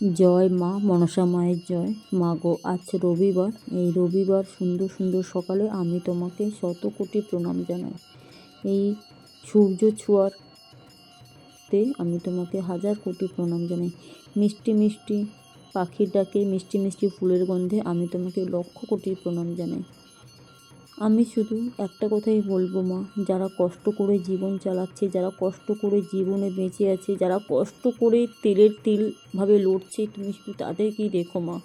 জয় মা মনসা মায়ের জয়। মা গো, আজ রবিবার, এই রবিবার সুন্দর সুন্দর সকালে আমি তোমাকে শত কোটি প্রণাম জানাই। এই সূর্য ছোঁয়ারতে আমি তোমাকে হাজার কোটি প্রণাম জানাই। মিষ্টি মিষ্টি পাখির ডাকে, মিষ্টি মিষ্টি ফুলের গন্ধে আমি তোমাকে লক্ষ কোটি প্রণাম জানাই। আমি শুধু একটা কথাই বলবো মা, যারা কষ্ট করে জীবন চালাচ্ছে, যারা কষ্ট করে জীবনে বেঁচে আছে, যারা কষ্ট করে তেলের তিলভাবে লড়ছে, তুমি শুধু তাদেরকেই দেখো মা,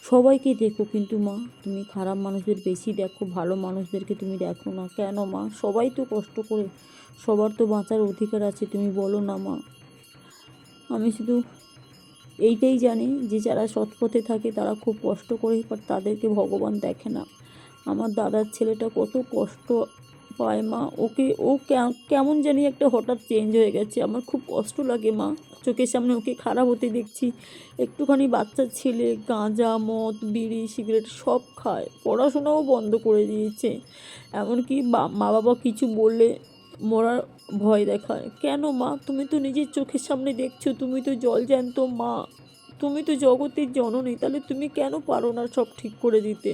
সবাইকে দেখো, কিন্তু মা তুমি খারাপ মানুষদের বেশি দেখো, ভালো মানুষদেরকে তুমি দেখো না কেন মা? সবাই তো কষ্ট করে, সবার তো বাঁচার অধিকার আছে, তুমি বলো না মা। আমি শুধু এইটাই জানি যে যারা সৎপথে থাকে তারা খুব কষ্ট করে, বাট তাদেরকে ভগবান দেখে না। আমার দাদার ছেলেটা কত কষ্ট পায় মা, ও কেমন জানি একটা হঠাৎ চেঞ্জ হয়ে গেছে, আমার খুব কষ্ট লাগে মা। চোখের সামনে ওকে খারাপ হতে দেখছি। একটুখানি বাচ্চা ছেলে গাঁজা মদ বিড়ি সিগারেট সব খায়, পড়াশোনাও বন্ধ করে দিয়েছে, এমনকি মা বাবা কিছু বললে মরার ভয় দেখায়। কেন মা? তুমি তো নিজের চোখের সামনে দেখছো, তুমি তো জল জ্যান্ত মা, তুমি তো জগতের জননী, তাহলে তুমি কেন পারো না সব ঠিক করে দিতে?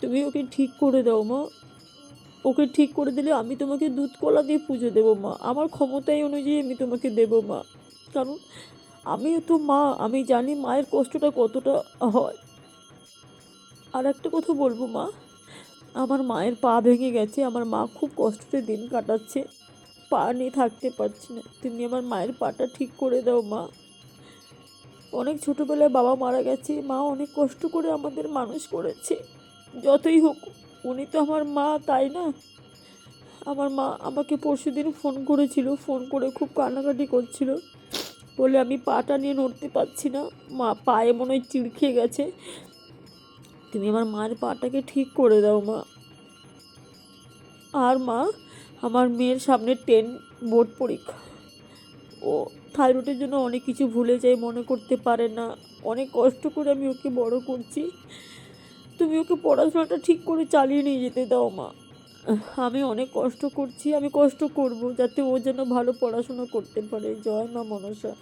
তুমি ওকে ঠিক করে দাও মা। ওকে ঠিক করে দিলে আমি তোমাকে দুধ কলা দিয়ে পুজো দেবো মা, আমার ক্ষমতাই অনুযায়ী আমি তোমাকে দেবো মা। কারণ আমিও তো মা, আমি জানি মায়ের কষ্টটা কতটা হয়। আর একটা কথা বলবো মা, আমার মায়ের পা ভেঙে গেছে, আমার মা খুব কষ্টে দিন কাটাচ্ছে, পা নিয়ে থাকতে পারছি না, তুমি আমার মায়ের পাটা ঠিক করে দাও মা। অনেক ছোটোবেলায় বাবা মারা গেছে, মা অনেক কষ্ট করে আমাদের মানুষ করেছে, যতই হোক উনি তো আমার মা, তাই না? আমার মা আমাকে পরশুদিন ফোন করেছিল, ফোন করে খুব কান্নাকাটি করছিল, বলে আমি পাটা নিয়ে নড়তে পারছি না, মা পায়ে মনে হয় চিড় খেয়ে গেছে, তুমি আমার মায়ের পাটাকে ঠিক করে দাও মা। আর মা, আমার মেয়ের সামনে 10 বোর্ড পরীক্ষা, ও থাইরয়েডের জন্য অনেক কিছু ভুলে যায়, মনে করতে পারে না, অনেক কষ্ট করে আমি ওকে বড় করছি, তুমি ওকে পড়াশোনাটা ঠিক করে চালিয়ে নিয়ে যেতে দাও মা। আমি অনেক কষ্ট করছি, আমি কষ্ট করব যাতে ও যেন ভালো পড়াশোনা করতে পারে। জয় মা মনসা।